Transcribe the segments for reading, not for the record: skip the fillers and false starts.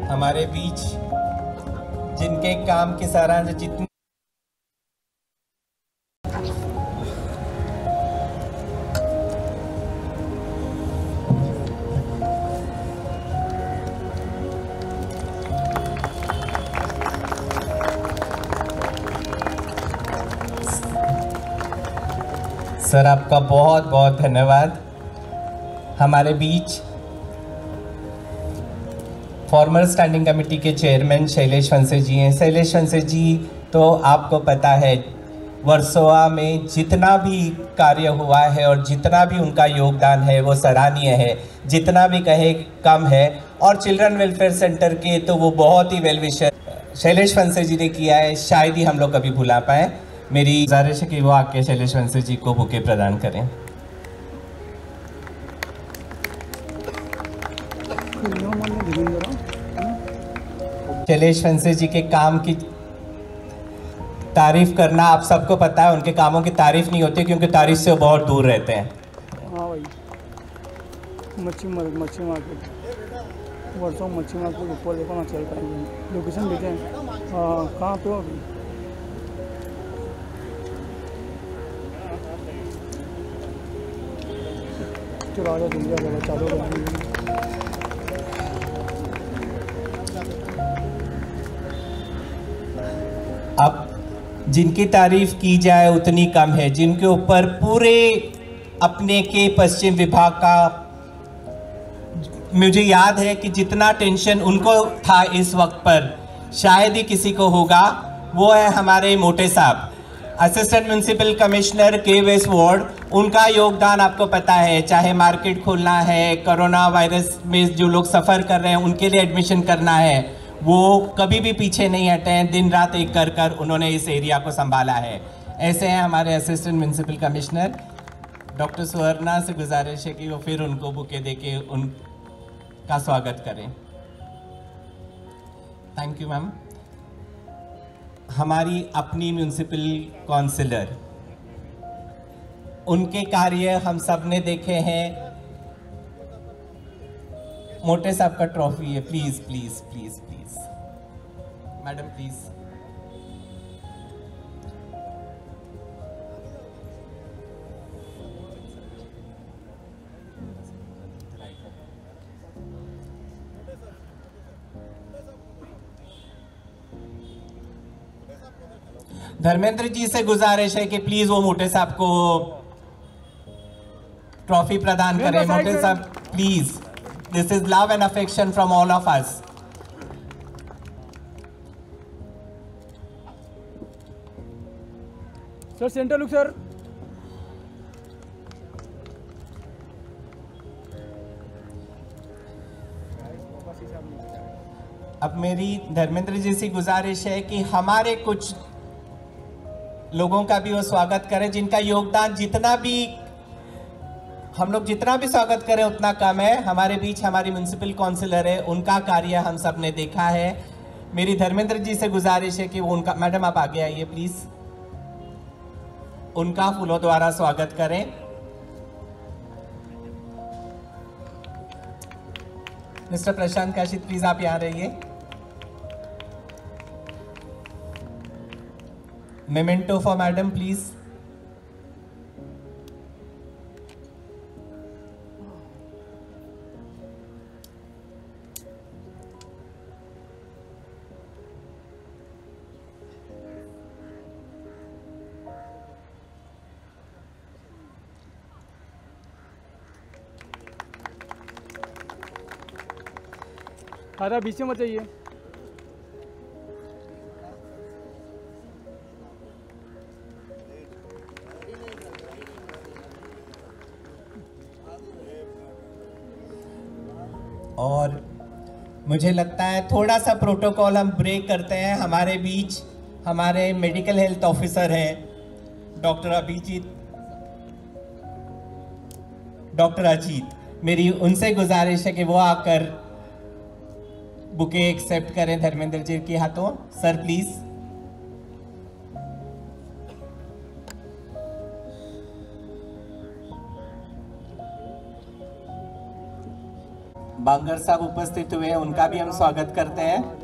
हमारे बीच जिनके काम की सराहना जितनी सर, आपका बहुत बहुत धन्यवाद। हमारे बीच फॉर्मर स्टैंडिंग कमेटी के चेयरमैन शैलेश वंसे जी हैं। शैलेश वंसे जी तो आपको पता है वर्सोवा में जितना भी कार्य हुआ है और जितना भी उनका योगदान है वो सराहनीय है, जितना भी कहे कम है। और चिल्ड्रन वेलफेयर सेंटर के तो वो बहुत ही वेल विशर शैलेश वंसे जी ने किया है, शायद ही हम लोग कभी भुला पाए। मेरी गुजारिश है कि वो आके शैलेश वंसे जी को बुके प्रदान करें। शैलेश वंसे जी के काम की तारीफ करना आप सबको पता है, उनके कामों की तारीफ नहीं होती क्योंकि तारीफ से वो बहुत दूर रहते हैं। हाँ भाई, मच्छी मार्केट वर्षों मच्छी मार्केट ऊपर देखो ना, चल पाएंगे। लोकेशन देखें कहाँ पे हो अभी? तो राजा दुनिया गया चालू कर। अब जिनकी तारीफ की जाए उतनी कम है, जिनके ऊपर पूरे अपने के पश्चिम विभाग का मुझे याद है कि जितना टेंशन उनको था इस वक्त पर शायद ही किसी को होगा, वो है हमारे मोटे साहब, असिस्टेंट म्यूनिसिपल कमिश्नर के वेस्ट वार्ड। उनका योगदान आपको पता है, चाहे मार्केट खोलना है, कोरोना वायरस में जो लोग सफ़र कर रहे हैं उनके लिए एडमिशन करना है, वो कभी भी पीछे नहीं हटे हैं। दिन रात एक कर कर उन्होंने इस एरिया को संभाला है। ऐसे हैं हमारे असिस्टेंट म्यूनिसिपल कमिश्नर डॉक्टर सुवर्णा से गुजारिश है कि वो फिर उनको बुके देके उनका स्वागत करें। Thank you ma'am. हमारी अपनी म्यूनिसिपल काउंसिलर, उनके कार्य हम सब ने देखे हैं। मोटे साहब का ट्रॉफी है, please please please please madam please. Dharmendra ji से गुजारिश है कि प्लीज वो मोटे साहब को ट्रॉफी प्रदान करें। मोटे साहब please, this is love and affection from all of us. Sir centre look sir. अब मेरी धर्मेंद्र जी से गुजारिश है कि हमारे कुछ लोगों का भी वो स्वागत करें जिनका योगदान जितना भी हम लोग जितना भी स्वागत करें उतना कम है। हमारे बीच हमारी म्युनिसिपल काउंसिलर है, उनका कार्य हम सब ने देखा है। मेरी धर्मेंद्र जी से गुजारिश है कि वो उनका, मैडम आप आगे आइए प्लीज, उनका फूलों द्वारा स्वागत करें। मिस्टर प्रशांत काशिद प्लीज आप यहां रहिए। Memento for madam please. आधा बीच में मत जाइए। और मुझे लगता है थोड़ा सा प्रोटोकॉल हम ब्रेक करते हैं। हमारे बीच हमारे मेडिकल हेल्थ ऑफिसर हैं डॉक्टर अजीत। मेरी उनसे गुजारिश है कि वो आकर बुके एक्सेप्ट करें धर्मेंद्र जी के हाथों। Sir please. बांगर साहब उपस्थित हुए हैं, उनका भी हम स्वागत करते हैं।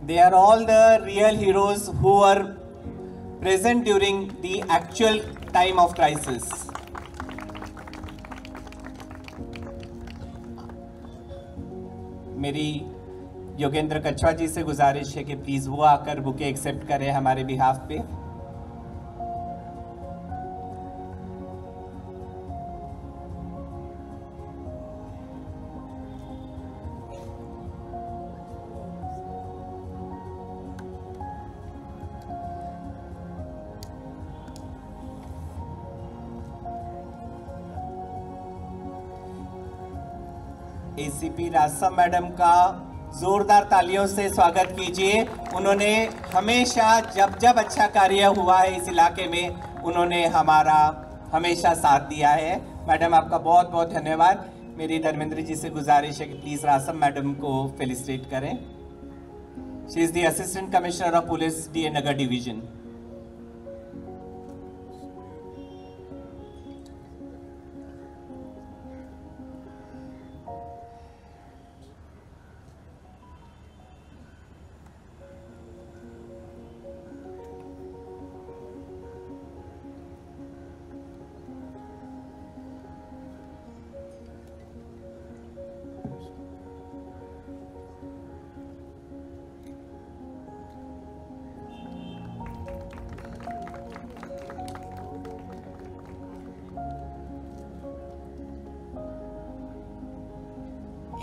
They are all the real heroes who were present during the actual time of crisis. मेरी योगेंद्र कछवा जी से गुजारिश है कि प्लीज वो आकर बुके एक्सेप्ट करें हमारे बिहाफ पे। एसीपी रासम मैडम का जोरदार तालियों से स्वागत कीजिए। उन्होंने हमेशा जब जब अच्छा कार्य हुआ है इस इलाके में, उन्होंने हमारा हमेशा साथ दिया है। मैडम आपका बहुत बहुत धन्यवाद। मेरी धर्मेंद्र जी से गुजारिश है कि प्लीज रासम मैडम को फेलिसिटेट करें। She is the assistant commissioner of police D Nagar division.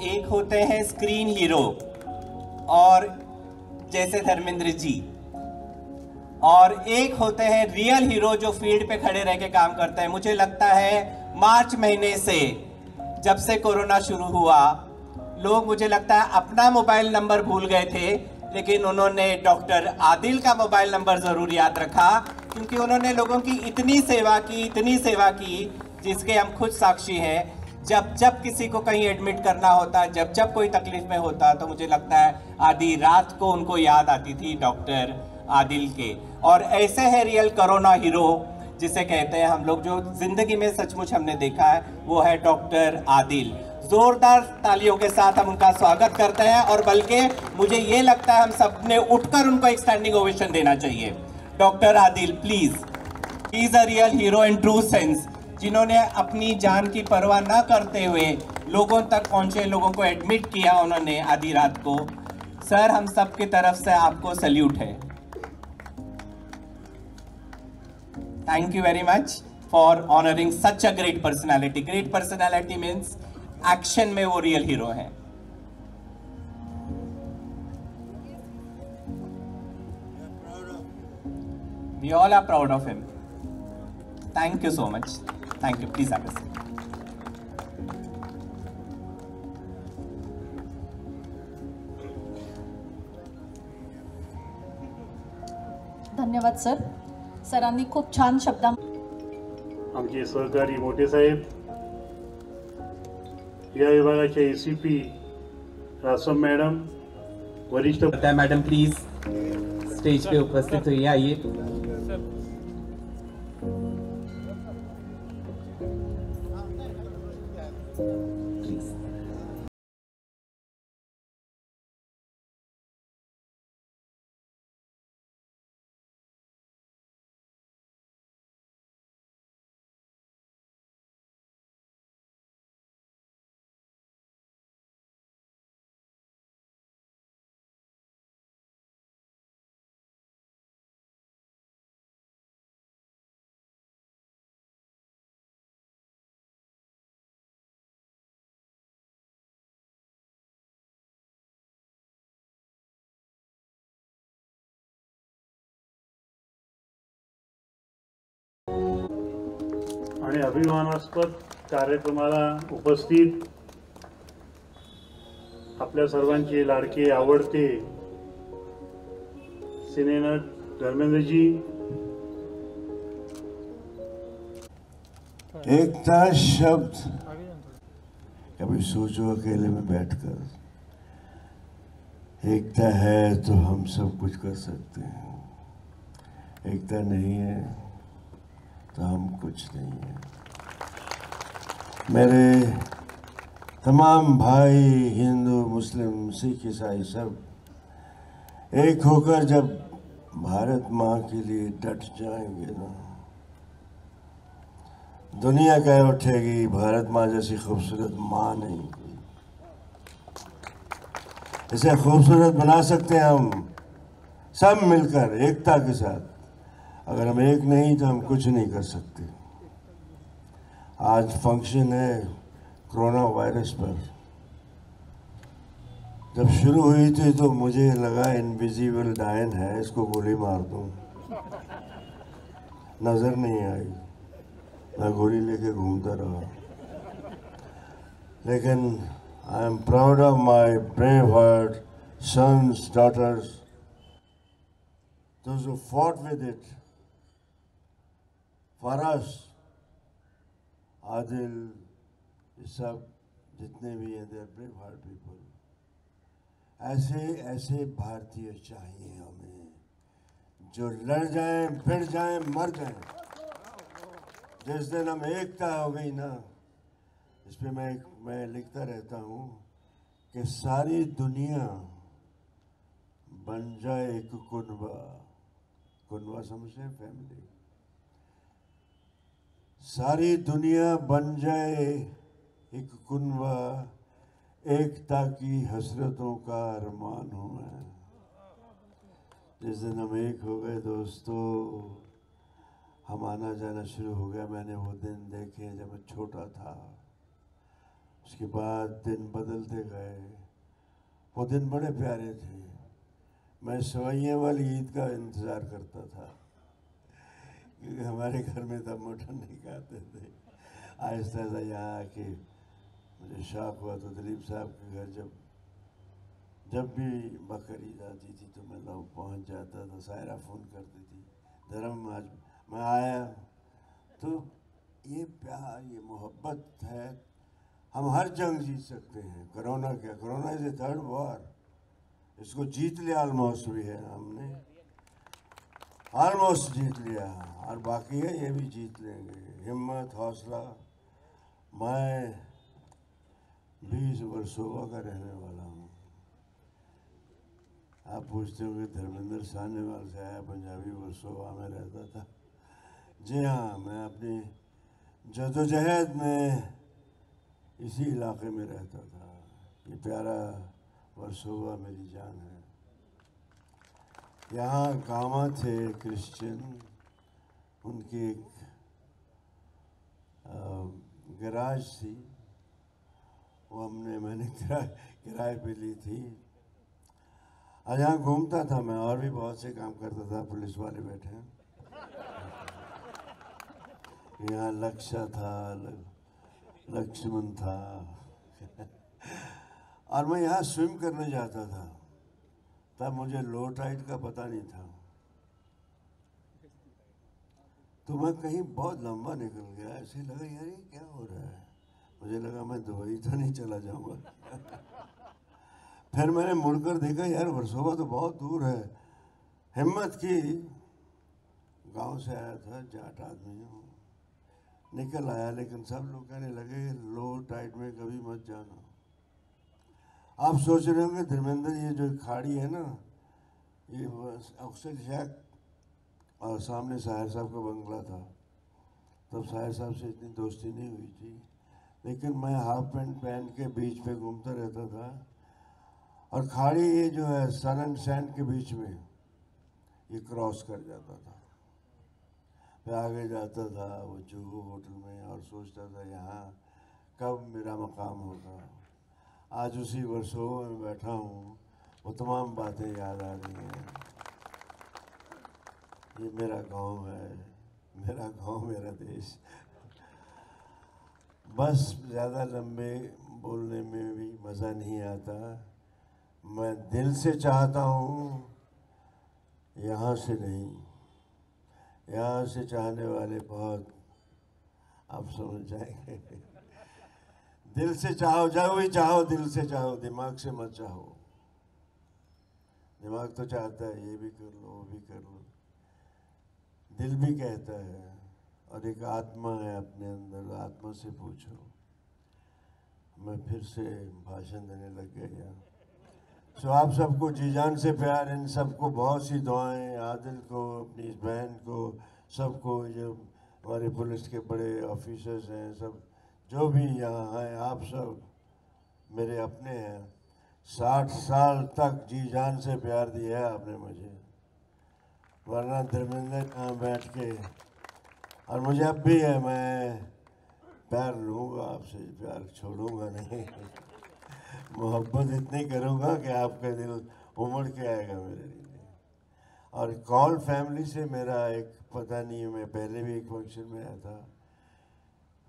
एक होते हैं स्क्रीन हीरो और जैसे धर्मेंद्र जी, और एक होते हैं रियल हीरो जो फील्ड पे खड़े रह के काम करते हैं। मुझे लगता है मार्च महीने से जब से कोरोना शुरू हुआ, लोग मुझे लगता है अपना मोबाइल नंबर भूल गए थे, लेकिन उन्होंने डॉक्टर आदिल का मोबाइल नंबर जरूर याद रखा, क्योंकि उन्होंने लोगों की इतनी सेवा की जिसके हम खुद साक्षी हैं। जब जब किसी को कहीं एडमिट करना होता, जब जब कोई तकलीफ में होता, तो मुझे लगता है आधी रात को उनको याद आती थी डॉक्टर आदिल के। और ऐसे है रियल कोरोना हीरो जिसे कहते हैं हम लोग, जो जिंदगी में सचमुच हमने देखा है, वो है डॉक्टर आदिल। जोरदार तालियों के साथ हम उनका स्वागत करते हैं, और बल्कि मुझे ये लगता है हम सब ने उठकर उनको एक स्टैंडिंग ओवेशन देना चाहिए। Doctor Adil please, he is a real hero in true sense, जिन्होंने अपनी जान की परवाह ना करते हुए लोगों तक पहुंचे, लोगों को एडमिट किया उन्होंने आधी रात को। सर, हम सब की तरफ से आपको सल्यूट है। Thank you very much for honouring such a great personality. Great personality means action में वो रियल हीरो है। We all are proud of him. Thank you so much. Thank you. Please have a seat. धन्यवाद sir. सरांनी खूप छान शब्दां. आमचे सहकारी मोठे साहेब, या विभागाचे एसीपी रासम मैडम, वरिष्ठ मैडम प्लीज स्टेज पे उपस्थित हुई, आइए। आणि अभिमानास्पद कार्यक्रमाला उपस्थित आपल्या सर्वांचे लाडके आवडते सिनेनट धर्मेंद्रजी, एकता शब्द कभी सोचो अकेले में बैठकर, एकता है तो हम सब कुछ कर सकते हैं, एकता नहीं है तो हम कुछ नहीं है। मेरे तमाम भाई हिंदू मुस्लिम सिख ईसाई सब एक होकर जब भारत माँ के लिए डट जाएंगे ना, दुनिया कह उठेगी भारत माँ जैसी खूबसूरत माँ नहीं कोई। इसे खूबसूरत बना सकते हैं हम सब मिलकर एकता के साथ। अगर हम एक नहीं तो हम कुछ नहीं कर सकते। आज फंक्शन है कोरोना वायरस पर। जब शुरू हुई थी तो मुझे लगा इनविजिबल डायन है, इसको गोली मार दूं। नजर नहीं आई, मैं गोली लेके घूमता रहा। लेकिन I am proud of my brave heart sons, daughters, those who fought with it. For us, Adil, ये सब जितने भी हैं, they are brave heart people. ऐसे भारतीय चाहिए हमें, जो लड़ जाएं, भिड़ जाएं, मर जाएं। जिस दिन हम एकता हो गई ना, इस पे मैं लिखता रहता हूँ कि सारी दुनिया बन जाए एक कुनबा समझते हैं, फैमिली। सारी दुनिया बन जाए एक कुनबा, एकता की हसरतों का अरमान हूँ मैं। जिस दिन हम एक हो गए दोस्तों, हम आना जाना शुरू हो गया। मैंने वो दिन देखे जब मैं छोटा था, उसके बाद दिन बदलते गए। वो दिन बड़े प्यारे थे। मैं सवैयों वाली ईद का इंतज़ार करता था, क्योंकि हमारे घर में तब मटन नहीं खाते थे। आहिस्ता आहिस्ता यहाँ आके मुझे शौक हुआ तो दिलीप साहब के घर जब भी बकरी ईद आती थी तो मैं लोग पहुँच जाता था। सायरा फ़ोन करती थी, धर्म आज मैं आया। तो ये प्यार, ये मोहब्बत है। हम हर जंग जीत सकते हैं। कोरोना क्या, corona is a third war. इसको जीत लिया ऑलमोस्ट भी है, हमने ऑलमोस्ट जीत लिया, और बाकी है ये भी जीत लेंगे। हिम्मत, हौसला। मैं 20 वर्सोवा का रहने वाला हूँ। आप पूछते होंगे धर्मेंद्र साहनेवाल से आया, पंजाबी वर्सोवा में रहता था। जी हाँ, मैं अपनी जदोजहद में इसी इलाके में रहता था। ये प्यारा वर्सोवा मेरी जान है। यहाँ गामा थे क्रिश्चियन, उनकी एक गैराज थी, वो मैंने किराए पे ली थी। और यहाँ घूमता था मैं, और भी बहुत से काम करता था। पुलिस वाले बैठे हैं यहाँ। लक्ष्य था, लक्ष्मण था और मैं यहाँ स्विम करने जाता था। तब मुझे लो टाइड का पता नहीं था, तो मैं कहीं बहुत लंबा निकल गया। ऐसे लगा यार ये क्या हो रहा है। मुझे लगा मैं दुबई तो नहीं चला जाऊंगा। फिर मैंने मुड़कर देखा, यार वर्सोवा तो बहुत दूर है। हिम्मत की, गांव से आया था, जाट आदमी हूँ, निकल आया। लेकिन सब लोग कहने लगे लो टाइड में कभी मत जाना। आप सोच रहे होंगे धर्मेंद्र, ये जो खाड़ी है ना, ये अक्सर शेख और सामने साहिर साहब का बंगला था। तब साहिर साहब से इतनी दोस्ती नहीं हुई थी, लेकिन मैं हाफ पैंट पहन के बीच पे घूमता रहता था। और खाड़ी ये जो है सन एंड सैंड के बीच में ये क्रॉस कर जाता था। फिर आगे जाता था वो जुहू होटल में, और सोचता था यहाँ कब मेरा मकाम होगा। आज उसी वर्सोवा में बैठा हूँ, वो तमाम बातें याद आ रही हैं। ये मेरा गांव है, मेरा गांव, मेरा देश। बस ज़्यादा लंबे बोलने में भी मज़ा नहीं आता। मैं दिल से चाहता हूँ, यहाँ से नहीं। यहाँ से चाहने वाले बहुत आप समझ जाएंगे। दिल से चाहो, जो भी चाहो दिल से चाहो, दिमाग से मत चाहो। दिमाग तो चाहता है ये भी कर लो वो भी कर लो, दिल भी कहता है, और एक आत्मा है अपने अंदर, आत्मा से पूछो। मैं फिर से भाषण देने लग गया। सो आप सबको जी जान से प्यार, इन सबको बहुत सी दुआएं, आदिल को, अपनी इस बहन को, सबको, जो हमारे पुलिस के बड़े ऑफिसर्स हैं, सब जो भी यहाँ हैं, आप सब मेरे अपने हैं। 60 साल तक जी जान से प्यार दिया है आपने मुझे, वरना धर्मेंद्र यहाँ बैठ के, और मुझे अब भी है, मैं प्यार लूँगा आपसे, प्यार छोड़ूंगा नहीं। मोहब्बत इतनी करूँगा कि आपका दिल उमड़ के आएगा मेरे लिए। और कॉल फैमिली से मेरा एक, पता नहीं, मैं पहले भी एक फंक्शन में आया था,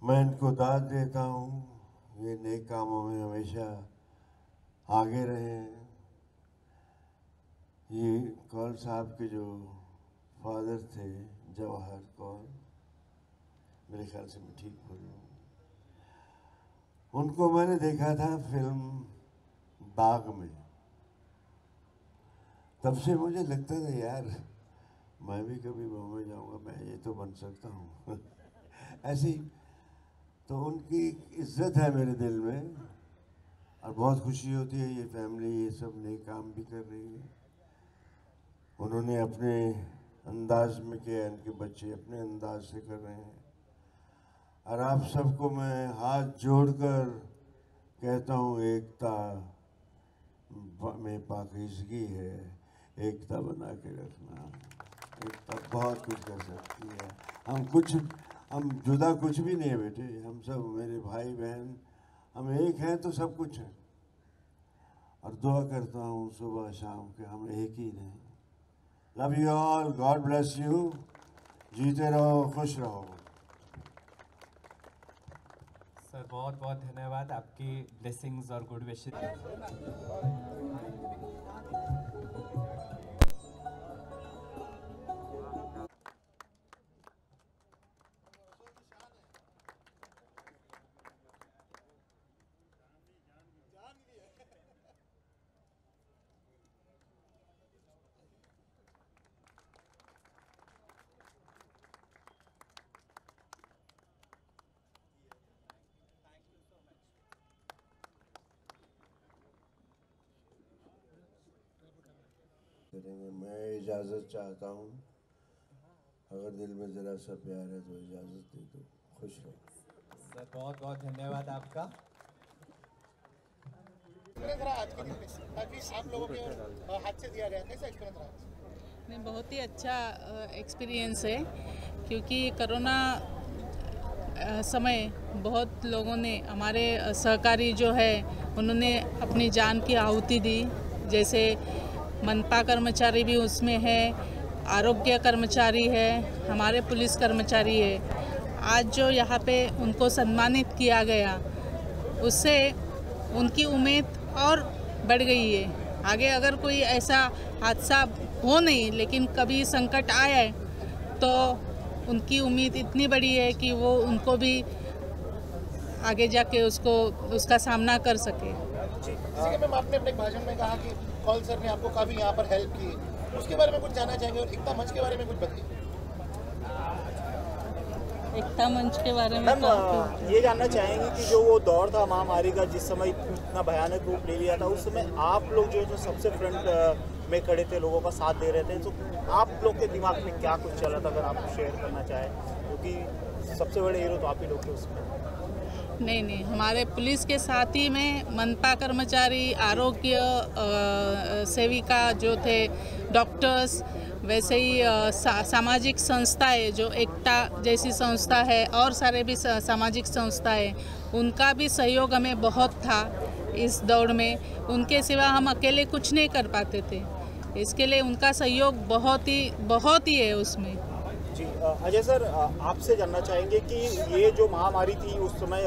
मैं इनको दाद देता हूँ, ये नेक कामों में हमेशा आगे रहें। ये कौल साहब के जो फादर थे, जवाहर कौल, मेरे ख्याल से मैं ठीक बोल रहा हूँ, उनको मैंने देखा था फिल्म बाग में। तब से मुझे लगता था यार मैं भी कभी बॉम्बे जाऊंगा, मैं ये तो बन सकता हूँ। ऐसी तो उनकी इज्जत है मेरे दिल में, और बहुत खुशी होती है। ये फैमिली ये सब नए काम भी कर रही है, उन्होंने अपने अंदाज में किया, इनके बच्चे अपने अंदाज से कर रहे हैं। और आप सबको मैं हाथ जोड़कर कहता हूँ, एकता में पाकीज़गी है, एकता बना के रखना। एकता बहुत कुछ कर सकती है। हम जुदा कुछ भी नहीं है बेटे, हम सब मेरे भाई बहन, हम एक हैं तो सब कुछ है। और दुआ करता हूँ सुबह शाम के हम एक ही रहें। Love you all, God bless you, जीते रहो, खुश रहो। सर बहुत बहुत धन्यवाद, आपकी ब्लेसिंग्स और गुड विशेस। करेंगे। मैं इजाज़त चाहता हूँ, अगर दिल में ज़रा सा प्यार है तो इजाज़त दे दो। खुश रहो। सर बहुत बहुत धन्यवाद आपका। आज के दिन में ताकि आप लोगों के हाथ से दिया गया, कैसा एक्सपीरियंस रहा? नहीं, बहुत ही अच्छा एक्सपीरियंस है, क्योंकि कोरोना समय बहुत लोगों ने, हमारे सहकारी जो है उन्होंने अपनी जान की आहुति दी। जैसे मनपा कर्मचारी भी उसमें है, आरोग्य कर्मचारी है, हमारे पुलिस कर्मचारी है। आज जो यहाँ पे उनको सम्मानित किया गया, उससे उनकी उम्मीद और बढ़ गई है। आगे अगर कोई ऐसा हादसा हो नहीं, लेकिन कभी संकट आए तो उनकी उम्मीद इतनी बड़ी है कि वो उनको भी आगे जाके उसका सामना कर सके। इसी के मैम आपने अपने भाषण में कहा कि कौल सर ने आपको काफ़ी यहाँ पर हेल्प की, उसके बारे में कुछ जानना चाहेंगे, और एकता मंच के बारे में कुछ बताइए। एकता मंच के बारे में ये जानना चाहेंगे कि जो वो दौर था महामारी का, जिस समय इतना भयानक रूप ले लिया था, उस समय आप लोग जो सबसे फ्रंट में खड़े थे, लोगों का साथ दे रहे थे, तो आप लोग के दिमाग में क्या कुछ चला था, अगर आप शेयर करना चाहें, क्योंकि सबसे बड़े हीरो तो आप ही लोग थे उसमें। नहीं, हमारे पुलिस के साथ ही में मनपा कर्मचारी, आरोग्य सेविका जो थे, डॉक्टर्स, वैसे ही सामाजिक संस्थाएं, जो एकता जैसी संस्था है और सारे भी सामाजिक संस्थाएं, उनका भी सहयोग हमें बहुत था इस दौड़ में। उनके सिवा हम अकेले कुछ नहीं कर पाते थे, इसके लिए उनका सहयोग बहुत ही है उसमें। जी अजय सर, आपसे जानना चाहेंगे कि ये जो महामारी थी उस समय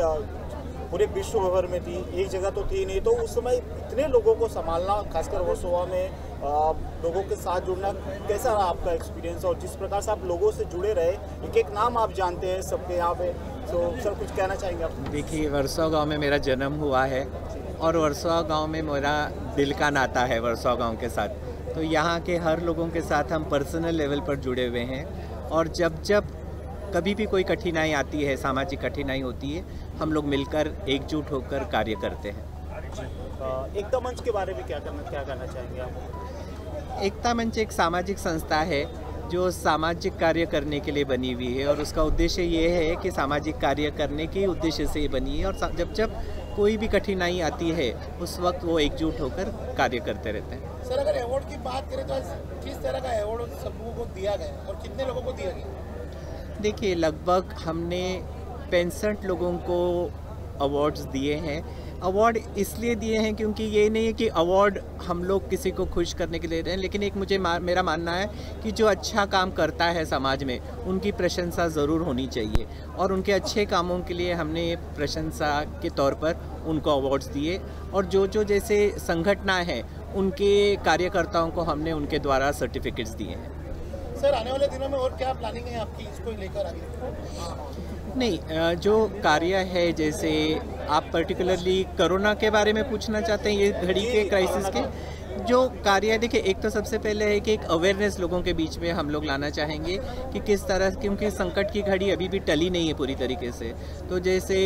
पूरे विश्व भर में थी, एक जगह तो थी नहीं, तो उस समय इतने लोगों को संभालना, खासकर वर्सोवा में लोगों के साथ जुड़ना, कैसा रहा आपका एक्सपीरियंस? और जिस प्रकार से आप लोगों से जुड़े रहे, एक एक नाम आप जानते हैं सबके यहाँ पे, तो सर कुछ कहना चाहेंगे आप? देखिए, वर्सोवा गांव में मेरा जन्म हुआ है और वर्सोवा गांव में मेरा दिल का नाता है वर्सोवा गांव के साथ। तो यहाँ के हर लोगों के साथ हम पर्सनल लेवल पर जुड़े हुए हैं और जब जब कभी भी कोई कठिनाई आती है, सामाजिक कठिनाई होती है, हम लोग मिलकर एकजुट होकर कार्य करते हैं। एकता मंच के बारे में क्या कहना चाहेंगे आप? एकता मंच एक सामाजिक संस्था है जो सामाजिक कार्य करने के लिए बनी हुई है और उसका उद्देश्य ये है कि सामाजिक कार्य करने के उद्देश्य से ये बनी है और जब जब कोई भी कठिनाई आती है उस वक्त वो एकजुट होकर कार्य करते रहते हैं। सर अगर अवार्ड की बात करें तो किस तरह का अवार्ड सब लोगों को दिया गया और कितने लोगों को दिया गया? देखिए, लगभग हमने 65 लोगों को अवार्ड्स दिए हैं। अवार्ड इसलिए दिए हैं क्योंकि ये नहीं है कि अवार्ड हम लोग किसी को खुश करने के लिए दे रहे हैं, लेकिन एक मेरा मानना है कि जो अच्छा काम करता है समाज में उनकी प्रशंसा ज़रूर होनी चाहिए और उनके अच्छे कामों के लिए हमने प्रशंसा के तौर पर उनको अवार्ड्स दिए और जो जैसे संगठन है उनके कार्यकर्ताओं को हमने उनके द्वारा सर्टिफिकेट्स दिए हैं। सर आने वाले दिनों में और क्या प्लानिंग है आपकी इसको लेकर आगे? नहीं, जो कार्य है, जैसे आप पर्टिकुलरली कोरोना के बारे में पूछना चाहते हैं, ये घड़ी के क्राइसिस के जो कार्य है, देखिए एक तो सबसे पहले है कि एक अवेयरनेस लोगों के बीच में हम लोग लाना चाहेंगे कि किस तरह, क्योंकि संकट की घड़ी अभी भी टली नहीं है पूरी तरीके से। तो जैसे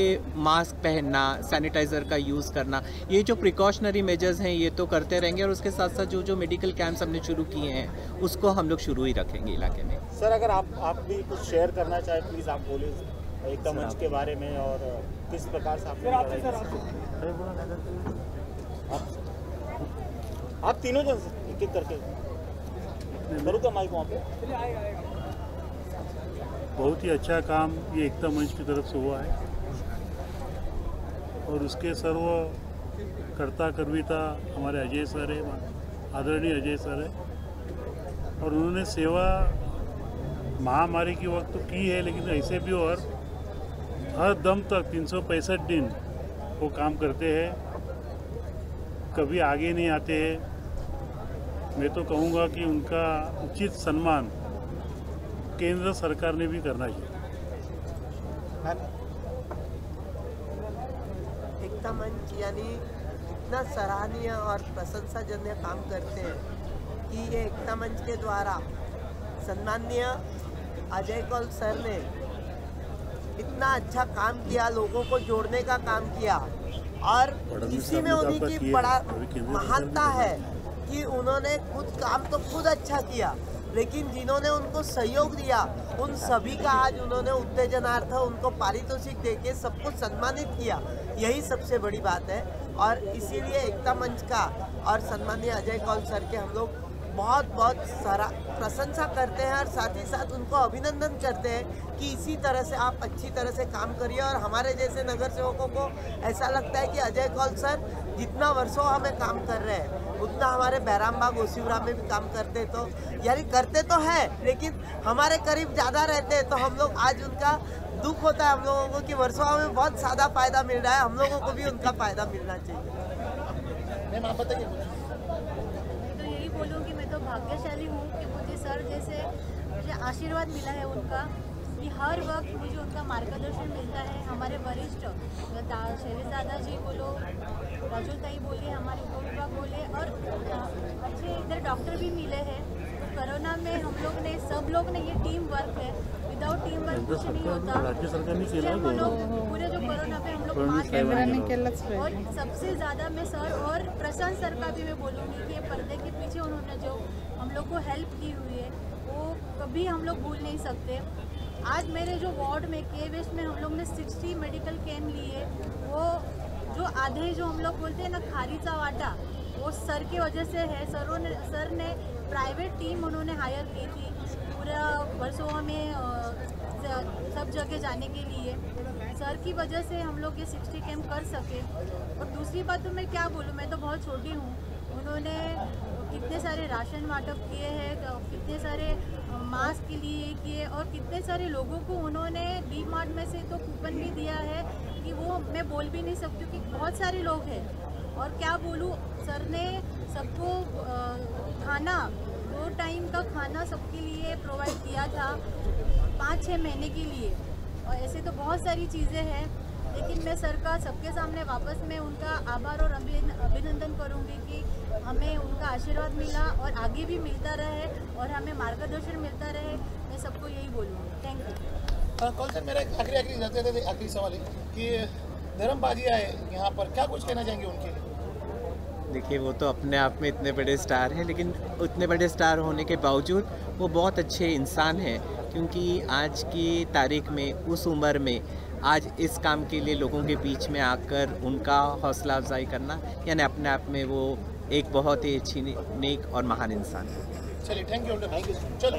मास्क पहनना, सैनिटाइज़र का यूज़ करना, ये जो प्रिकॉशनरी मेजर्स हैं ये तो करते रहेंगे और उसके साथ साथ जो मेडिकल कैंप्स हमने शुरू किए हैं उसको हम लोग शुरू ही रखेंगे इलाके में। सर अगर आप भी कुछ शेयर करना चाहें प्लीज़ आप बोलिए एकता मंच के बारे में और किस प्रकार से आप तीनों जन एक एक करके करूँ का माइक वहाँ पे। बहुत ही अच्छा काम ये एकता मंच की तरफ से हुआ है और उसके सर्व कर्ता कर्विता हमारे अजय सर है, आदरणीय अजय सर है और उन्होंने सेवा महामारी के वक्त तो की है, लेकिन ऐसे भी और हर दम तक 365 दिन वो काम करते हैं, कभी आगे नहीं आते हैं। मैं तो कहूँगा कि उनका उचित सम्मान केंद्र सरकार ने भी करना चाहिए। एकता मंच यानी इतना सराहनीय और प्रशंसाजन्य काम करते हैं कि ये एकता मंच के द्वारा सम्माननीय अजय कौल सर ने इतना अच्छा काम किया, लोगों को जोड़ने का काम किया और इसी में उन्हीं की बड़ा महानता है कि उन्होंने खुद काम तो खुद अच्छा किया, लेकिन जिन्होंने उनको सहयोग दिया उन सभी का आज उन्होंने उत्तेजनार्थ उनको पारितोषिक देके सबको सम्मानित किया। यही सबसे बड़ी बात है और इसीलिए एकता मंच का और सम्माननीय अजय कौल सर के हम लोग बहुत बहुत प्रशंसा करते हैं और साथ ही साथ उनको अभिनंदन करते हैं कि इसी तरह से आप अच्छी तरह से काम करिए। और हमारे जैसे नगर सेवकों को ऐसा लगता है कि अजय कौल सर जितना वर्षों हमें काम कर रहे हैं उतना हमारे बैरामबाग ओसिवरा में भी काम करते, तो यानी करते तो है लेकिन हमारे करीब ज़्यादा रहते हैं, तो हम लोग आज उनका दुख होता है हम लोगों को कि वर्षों में बहुत ज़्यादा फ़ायदा मिल रहा है, हम लोगों को भी उनका फ़ायदा मिलना चाहिए। मैम आप बताइए। तो यही बोलूँगी, मैं तो भाग्यशाली हूँ कि मुझे सर जैसे मुझे आशीर्वाद मिला है उनका कि हर वक्त मुझे उनका मार्गदर्शन मिलता है। हमारे वरिष्ठ शैलेश दादा जी बोलो, राजू ताई बोले, हमारे उप विभाग बोले और अच्छे इधर डॉक्टर भी मिले हैं। तो कोरोना में हम लोग ने सब लोग ने ये टीम वर्क है, विदाउट टीम वर्क कुछ नहीं होता। हम लोग पूरे जो कोरोना पे हम लोग मास्क और सबसे ज़्यादा मैं सर और प्रशांत सर का भी मैं बोलूँगी कि ये पर्दे के पीछे उन्होंने जो हम लोग को हेल्प की हुई है वो कभी हम लोग भूल नहीं सकते। आज मेरे जो वार्ड में के वेस्ट में हम लोग ने 60 मेडिकल कैंप लिए, वो जो आधे जो हम लोग बोलते हैं ना खारीचा वाटा, वो सर की वजह से है। सर ने प्राइवेट टीम उन्होंने हायर की थी पूरा वर्सोवा में सब जगह जाने के लिए। सर की वजह से हम लोग ये 60 कैंप कर सके। और दूसरी बात तो मैं क्या बोलूँ, मैं तो बहुत छोटी हूँ, उन्होंने कितने सारे राशन वाटप किए हैं, कितने सारे मास्क के लिए किए और कितने सारे लोगों को उन्होंने डी मार्ट में से तो कूपन भी दिया है कि वो मैं बोल भी नहीं सकती कि बहुत सारे लोग हैं। और क्या बोलूँ, सर ने सबको खाना 2 टाइम का खाना सबके लिए प्रोवाइड किया था 5-6 महीने के लिए। और ऐसे तो बहुत सारी चीज़ें हैं, लेकिन मैं सर का सबके सामने वापस मैं उनका आभार और अभिनंदन करूंगी कि हमें उनका आशीर्वाद मिला और आगे भी मिलता रहे और हमें मार्गदर्शन मिलता रहे। मैं सबको यही बोलूँगी। Thank you. कौन सर, मेरा एक आखिरी सवाल है कि धर्मबाजी आए यहाँ पर, क्या कुछ कहना चाहेंगे उनके लिए? देखिए, वो तो अपने आप में इतने बड़े स्टार हैं, लेकिन उतने बड़े स्टार होने के बावजूद वो बहुत अच्छे इंसान हैं, क्योंकि आज की तारीख में उस उम्र में आज इस काम के लिए लोगों के बीच में आकर उनका हौसला अफजाई करना, यानी अपने आप में वो एक बहुत ही अच्छी नेक और महान इंसान है। चलिए, थैंक यू। चलो।